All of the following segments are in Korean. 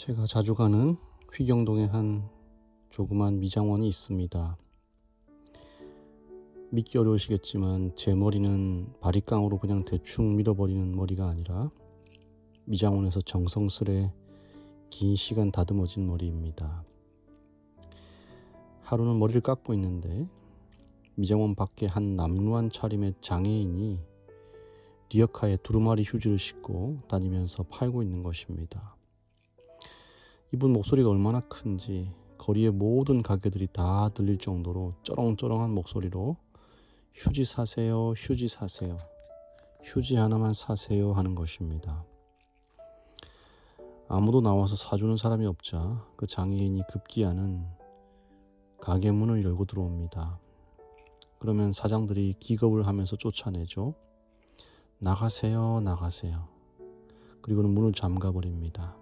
제가 자주 가는 휘경동에 한 조그만 미장원이 있습니다. 믿기 어려우시겠지만 제 머리는 바리깡으로 그냥 대충 밀어버리는 머리가 아니라 미장원에서 정성스레 긴 시간 다듬어진 머리입니다. 하루는 머리를 깎고 있는데 미장원 밖에 한 남루한 차림의 장애인이 리어카에 두루마리 휴지를 싣고 다니면서 팔고 있는 것입니다. 이분 목소리가 얼마나 큰지 거리의 모든 가게들이 다 들릴 정도로 쩌렁쩌렁한 목소리로 휴지 사세요, 휴지 사세요, 휴지 하나만 사세요 하는 것입니다. 아무도 나와서 사주는 사람이 없자 그 장애인이 급기야는 가게 문을 열고 들어옵니다. 그러면 사장들이 기겁을 하면서 쫓아내죠. 나가세요, 나가세요. 그리고는 문을 잠가버립니다.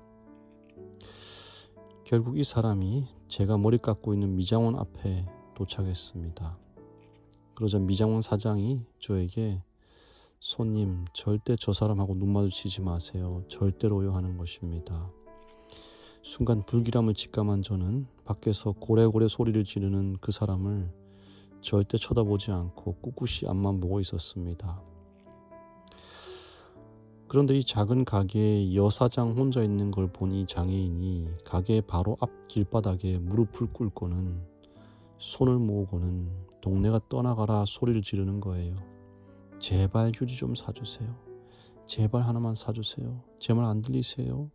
결국 이 사람이 제가 머리 깎고 있는 미장원 앞에 도착했습니다. 그러자 미장원 사장이 저에게 손님 절대 저 사람하고 눈 마주치지 마세요. 절대로요 하는 것입니다. 순간 불길함을 직감한 저는 밖에서 고래고래 소리를 지르는 그 사람을 절대 쳐다보지 않고 꿋꿋이 앞만 보고 있었습니다. 그런데 이 작은 가게에 여사장 혼자 있는 걸 보니 장애인이 가게 바로 앞 길바닥에 무릎을 꿇고는 손을 모으고는 동네가 떠나가라 소리를 지르는 거예요. 제발 휴지 좀 사주세요. 제발 하나만 사주세요. 제 말 안 들리세요?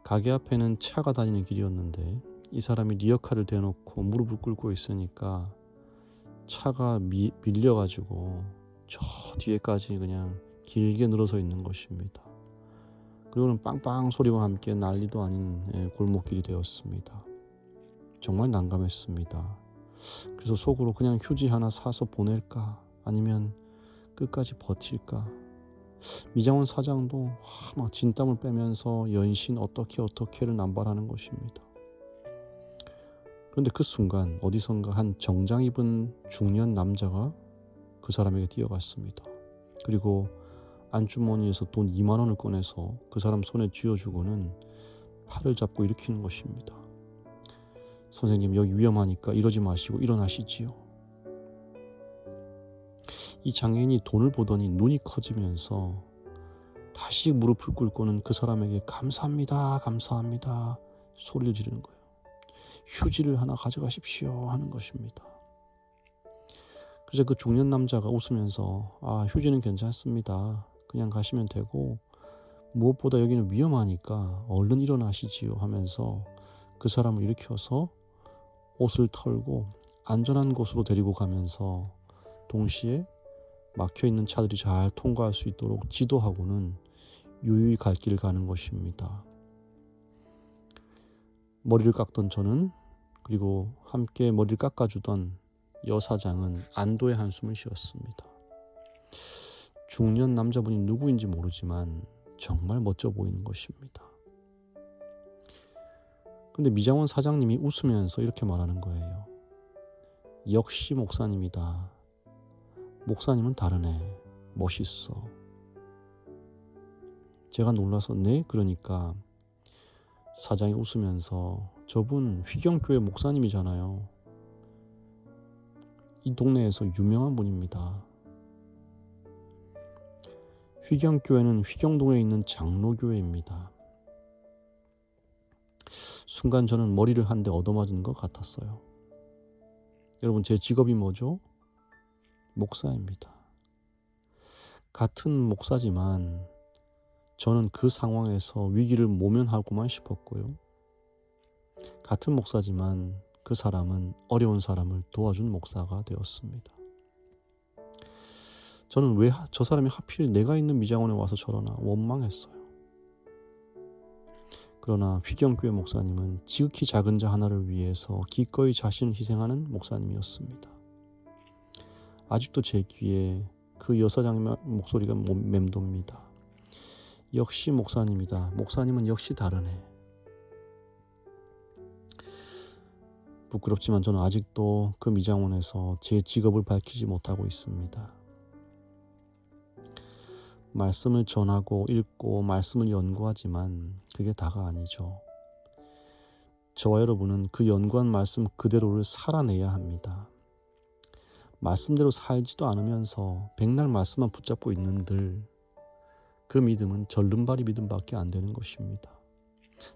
가게 앞에는 차가 다니는 길이었는데 이 사람이 리어카를 대놓고 무릎을 꿇고 있으니까 차가 밀려가지고 저 뒤에까지 그냥 길게 늘어서 있는 것입니다. 그리고는 빵빵 소리와 함께 난리도 아닌 골목길이 되었습니다. 정말 난감했습니다. 그래서 속으로 그냥 휴지 하나 사서 보낼까 아니면 끝까지 버틸까. 미장원 사장도 막 진땀을 빼면서 연신 어떻게를 남발하는 것입니다. 그런데 그 순간 어디선가 한 정장 입은 중년 남자가 그 사람에게 뛰어갔습니다. 그리고 안주머니에서 돈 2만 원을 꺼내서 그 사람 손에 쥐어주고는 팔을 잡고 일으키는 것입니다. 선생님 여기 위험하니까 이러지 마시고 일어나시지요. 이 장애인이 돈을 보더니 눈이 커지면서 다시 무릎을 꿇고는 그 사람에게 감사합니다, 감사합니다 소리를 지르는 거예요. 휴지를 하나 가져가십시오 하는 것입니다. 그래서 그 중년 남자가 웃으면서 휴지는 괜찮습니다. 그냥 가시면 되고 무엇보다 여기는 위험하니까 얼른 일어나시지요 하면서 그 사람을 일으켜서 옷을 털고 안전한 곳으로 데리고 가면서 동시에 막혀있는 차들이 잘 통과할 수 있도록 지도하고는 유유히 갈 길을 가는 것입니다. 머리를 깎던 저는 그리고 함께 머리를 깎아주던 여사장은 안도의 한숨을 쉬었습니다. 중년 남자분이 누구인지 모르지만 정말 멋져 보이는 것입니다. 근데 미장원 사장님이 웃으면서 이렇게 말하는 거예요. 역시 목사님이다. 목사님은 다르네. 멋있어. 제가 놀라서 네? 그러니까 사장이 웃으면서 저분 휘경교회 목사님이잖아요. 이 동네에서 유명한 분입니다. 휘경교회는 휘경동에 있는 장로교회입니다. 순간 저는 머리를 한 대 얻어맞은 것 같았어요. 여러분 제 직업이 뭐죠? 목사입니다. 같은 목사지만 저는 그 상황에서 위기를 모면하고만 싶었고요. 같은 목사지만 그 사람은 어려운 사람을 도와준 목사가 되었습니다. 저는 왜 저 사람이 하필 내가 있는 미장원에 와서 저러나 원망했어요. 그러나 휘경교회 목사님은 지극히 작은 자 하나를 위해서 기꺼이 자신을 희생하는 목사님이었습니다. 아직도 제 귀에 그 여사장의 목소리가 맴돕니다. 역시 목사님이다. 목사님은 역시 다르네. 부끄럽지만 저는 아직도 그 미장원에서 제 직업을 밝히지 못하고 있습니다. 말씀을 전하고 읽고 말씀을 연구하지만 그게 다가 아니죠. 저와 여러분은 그 연구한 말씀 그대로를 살아내야 합니다. 말씀대로 살지도 않으면서 백날 말씀만 붙잡고 있는들 그 믿음은 절름발이 믿음밖에 안 되는 것입니다.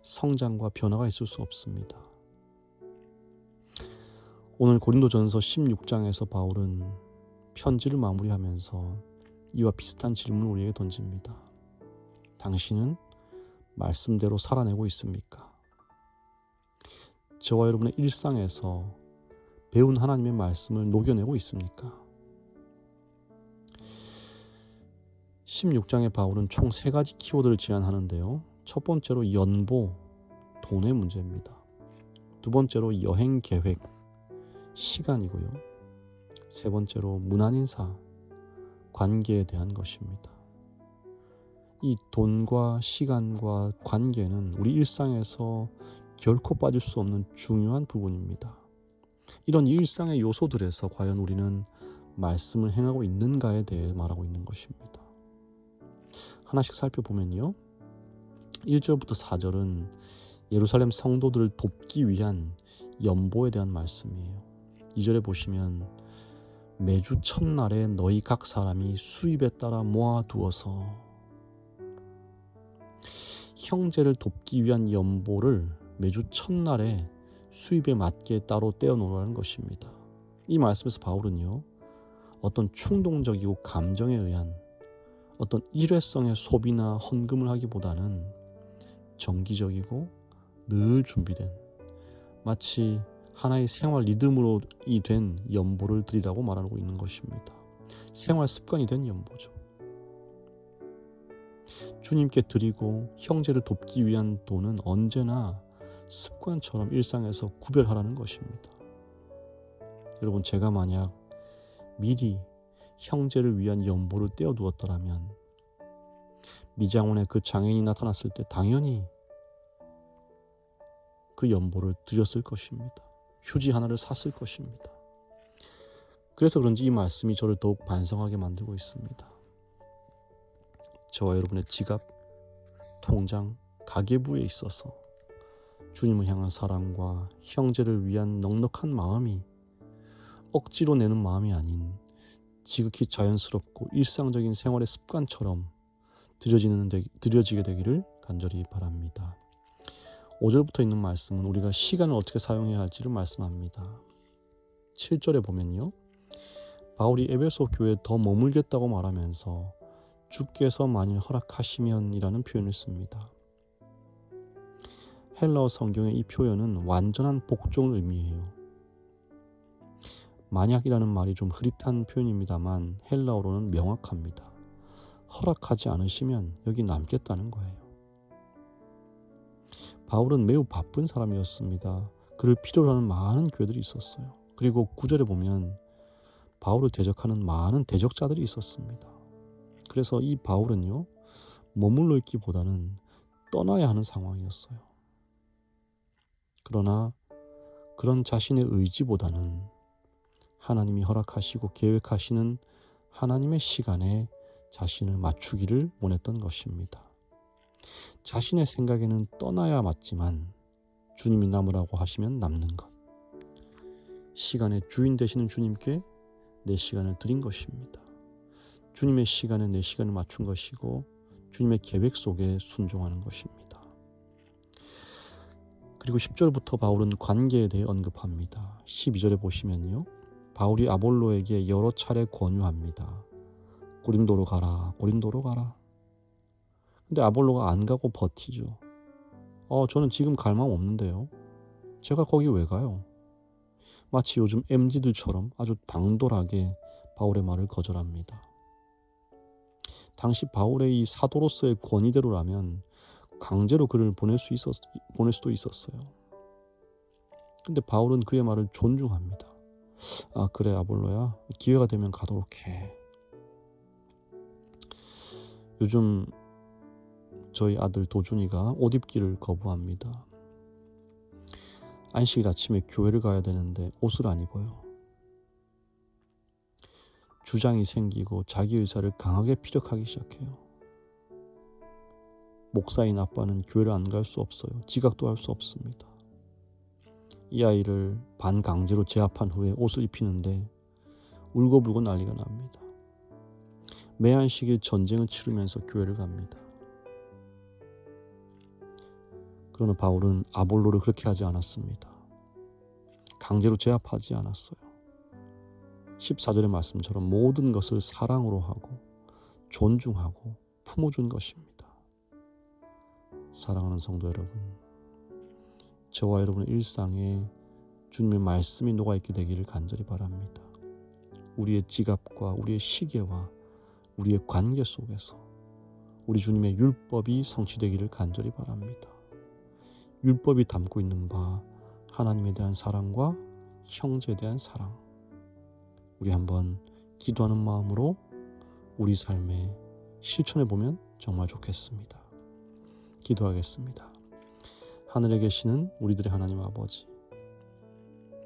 성장과 변화가 있을 수 없습니다. 오늘 고린도전서 16장에서 바울은 편지를 마무리하면서 이와 비슷한 질문을 우리에게 던집니다. 당신은 말씀대로 살아내고 있습니까? 저와 여러분의 일상에서 배운 하나님의 말씀을 녹여내고 있습니까? 16장의 바울은 총 3가지 키워드를 제안하는데요. 첫 번째로 연보, 돈의 문제입니다. 두 번째로 여행 계획, 시간이고요. 세 번째로 문안인사, 관계에 대한 것입니다. 이 돈과 시간과 관계는 우리 일상에서 결코 빠질 수 없는 중요한 부분입니다. 이런 일상의 요소들에서 과연 우리는 말씀을 행하고 있는가에 대해 말하고 있는 것입니다. 하나씩 살펴보면요. 1절부터 4절은 예루살렘 성도들을 돕기 위한 연보에 대한 말씀이에요. 2절에 보시면 매주 첫날에 너희 각 사람이 수입에 따라 모아두어서 형제를 돕기 위한 연보를 매주 첫날에 수입에 맞게 따로 떼어놓으라는 것입니다. 이 말씀에서 바울은요. 어떤 충동적이고 감정에 의한 어떤 일회성의 소비나 헌금을 하기보다는 정기적이고 늘 준비된 마치 하나의 생활 리듬으로 된 연보를 드리라고 말하고 있는 것입니다. 생활 습관이 된 연보죠. 주님께 드리고 형제를 돕기 위한 돈은 언제나 습관처럼 일상에서 구별하라는 것입니다. 여러분, 제가 만약 미리 형제를 위한 연보를 떼어두었더라면 미장원에 그 장애인이 나타났을 때 당연히 그 연보를 드렸을 것입니다. 휴지 하나를 샀을 것입니다. 그래서 그런지 이 말씀이 저를 더욱 반성하게 만들고 있습니다. 저와 여러분의 지갑, 통장, 가계부에 있어서 주님을 향한 사랑과 형제를 위한 넉넉한 마음이 억지로 내는 마음이 아닌 지극히 자연스럽고 일상적인 생활의 습관처럼 드려지게 되기를 간절히 바랍니다. 5절부터 있는 말씀은 우리가 시간을 어떻게 사용해야 할지를 말씀합니다. 7절에 보면요. 바울이 에베소 교회에 더 머물겠다고 말하면서 주께서 만일 허락하시면 이라는 표현을 씁니다. 헬라어 성경의 이 표현은 완전한 복종을 의미해요. 만약이라는 말이 좀 흐릿한 표현입니다만 헬라어로는 명확합니다. 허락하지 않으시면 여기 남겠다는 거예요. 바울은 매우 바쁜 사람이었습니다. 그를 필요로 하는 많은 교회들이 있었어요. 그리고 9절에 보면 바울을 대적하는 많은 대적자들이 있었습니다. 그래서 이 바울은요, 머물러 있기보다는 떠나야 하는 상황이었어요. 그러나 그런 자신의 의지보다는 하나님이 허락하시고 계획하시는 하나님의 시간에 자신을 맞추기를 원했던 것입니다. 자신의 생각에는 떠나야 맞지만 주님이 남으라고 하시면 남는 것. 시간의 주인 되시는 주님께 내 시간을 드린 것입니다. 주님의 시간에 내 시간을 맞춘 것이고 주님의 계획 속에 순종하는 것입니다. 그리고 10절부터 바울은 관계에 대해 언급합니다. 12절에 보시면요. 바울이 아볼로에게 여러 차례 권유합니다. 고린도로 가라, 고린도로 가라. 근데 아볼로가 안 가고 버티죠. 저는 지금 갈 마음 없는데요. 제가 거기 왜 가요? 마치 요즘 MZ들처럼 아주 당돌하게 바울의 말을 거절합니다. 당시 바울의 이 사도로서의 권위대로라면 강제로 그를 보낼 수도 있었어요. 근데 바울은 그의 말을 존중합니다. 아, 그래 아볼로야, 기회가 되면 가도록 해. 요즘 저희 아들 도준이가 옷 입기를 거부합니다. 안식일 아침에 교회를 가야 되는데 옷을 안 입어요. 주장이 생기고 자기 의사를 강하게 피력하기 시작해요. 목사인 아빠는 교회를 안 갈 수 없어요. 지각도 할 수 없습니다. 이 아이를 반강제로 제압한 후에 옷을 입히는데 울고불고 난리가 납니다. 매한식일 전쟁을 치르면서 교회를 갑니다. 그러나 바울은 아볼로를 그렇게 하지 않았습니다. 강제로 제압하지 않았어요. 14절의 말씀처럼 모든 것을 사랑으로 하고 존중하고 품어준 것입니다. 사랑하는 성도 여러분, 저와 여러분의 일상에 주님의 말씀이 녹아있게 되기를 간절히 바랍니다. 우리의 지갑과 우리의 시계와 우리의 관계 속에서 우리 주님의 율법이 성취되기를 간절히 바랍니다. 율법이 담고 있는 바 하나님에 대한 사랑과 형제에 대한 사랑, 우리 한번 기도하는 마음으로 우리 삶에 실천해 보면 정말 좋겠습니다. 기도하겠습니다. 하늘에 계시는 우리들의 하나님 아버지,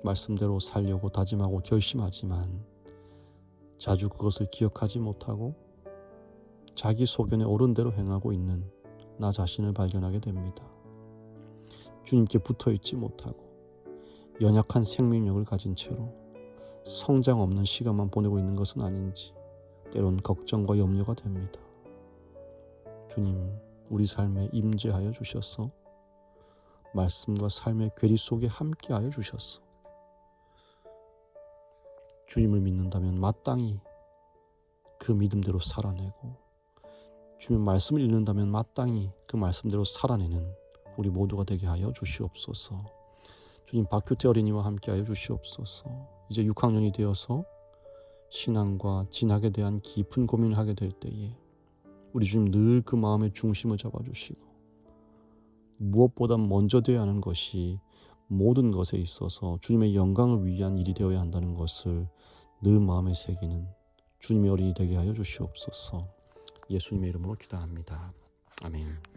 말씀대로 살려고 다짐하고 결심하지만 자주 그것을 기억하지 못하고 자기 소견에 옳은 대로 행하고 있는 나 자신을 발견하게 됩니다. 주님께 붙어있지 못하고 연약한 생명력을 가진 채로 성장 없는 시간만 보내고 있는 것은 아닌지 때론 걱정과 염려가 됩니다. 주님, 우리 삶에 임재하여 주셔서 말씀과 삶의 괴리 속에 함께하여 주셔서 주님을 믿는다면 마땅히 그 믿음대로 살아내고 주님의 말씀을 읽는다면 마땅히 그 말씀대로 살아내는 우리 모두가 되게 하여 주시옵소서. 주님, 박규태 어린이와 함께 하여 주시옵소서. 이제 6학년이 되어서 신앙과 진학에 대한 깊은 고민을 하게 될 때에 우리 주님 늘 그 마음의 중심을 잡아주시고 무엇보다 먼저 되어야 하는 것이 모든 것에 있어서 주님의 영광을 위한 일이 되어야 한다는 것을 늘 마음에 새기는 주님의 어린이 되게 하여 주시옵소서. 예수님의 이름으로 기도합니다. 아멘.